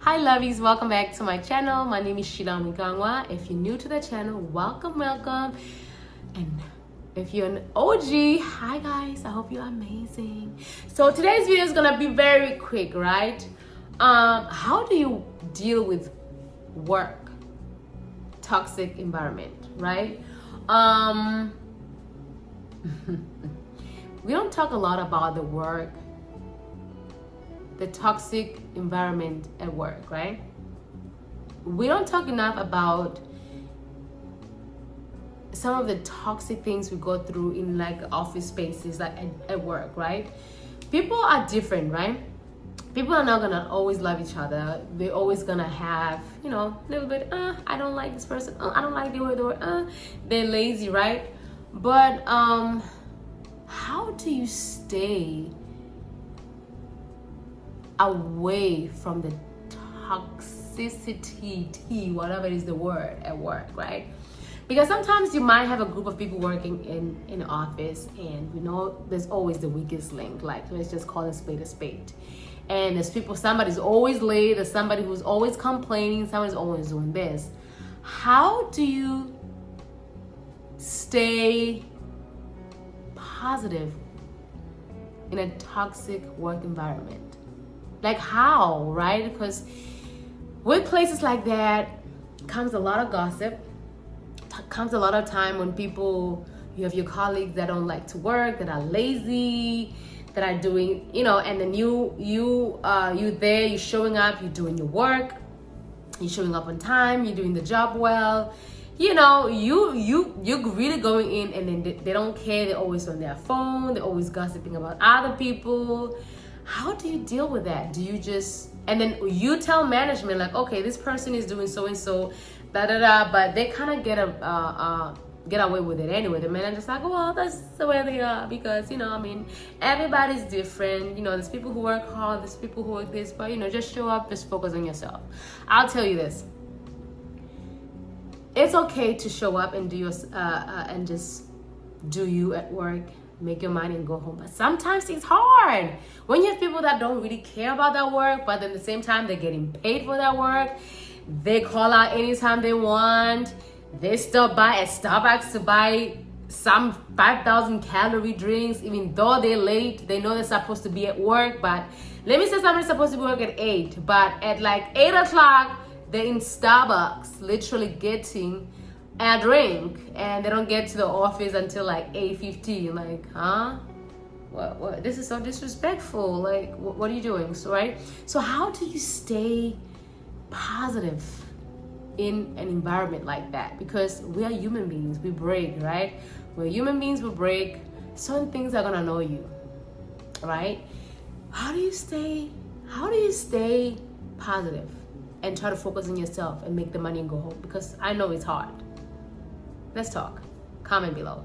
Hi lovies, welcome back to my channel. My name is Shilami Gangwa. If you're new to the channel, welcome. And if you're an OG, hi guys, I hope you're amazing. So today's video is gonna be very quick, right? How do you deal with work, toxic environment, right? We don't talk a lot about the toxic environment at work, right? We don't talk enough about some of the toxic things we go through in like office spaces, like at work, right? People are different, right? People are not gonna always love each other. They're always gonna have, a little bit, I don't like this person, I don't like the way they work, they're lazy, right? But how do you stay away from the toxicity, whatever is the word, at work, right? Because sometimes you might have a group of people working in an office, and there's always the weakest link. Like, let's just call a spade. And there's somebody's always late, there's somebody who's always complaining, somebody's always doing this. How do you stay positive in a toxic work environment? Like how, right? Because with places like that comes a lot of gossip, comes a lot of time when you have your colleagues that don't like to work, that are lazy, that are doing, and then you there, you're showing up, you're doing your work, you're showing up on time, you're doing the job well, you're really going in, and then they don't care, they're always on their phone, they're always gossiping about other people. How do you deal with that? Do you and then you tell management like, okay, this person is doing so and so, but they kind of get away with it anyway. The manager's like, well, that's the way they are, because everybody's different. There's people who work hard, there's people who work this, but just show up, just focus on yourself. I'll tell you this: it's okay to show up and do your and just do you at work, make your money and go home. But sometimes it's hard when you have people that don't really care about that work, but at the same time they're getting paid for that work. They call out anytime they want. They stop by at Starbucks to buy some 5,000 calorie drinks, even though they're late. They know they're supposed to be at work, but let me say somebody's supposed to be work at 8, but at like 8 o'clock they're in Starbucks literally getting a drink, and they don't get to the office until like 8:15. Like, huh? What? This is so disrespectful. Like, what are you doing? So, right? So how do you stay positive in an environment like that? Because we are human beings, we break, right? We're human beings, we break. Certain things are gonna annoy you, right? How do you stay positive and try to focus on yourself and make the money and go home? Because I know it's hard. Let's talk. Comment below.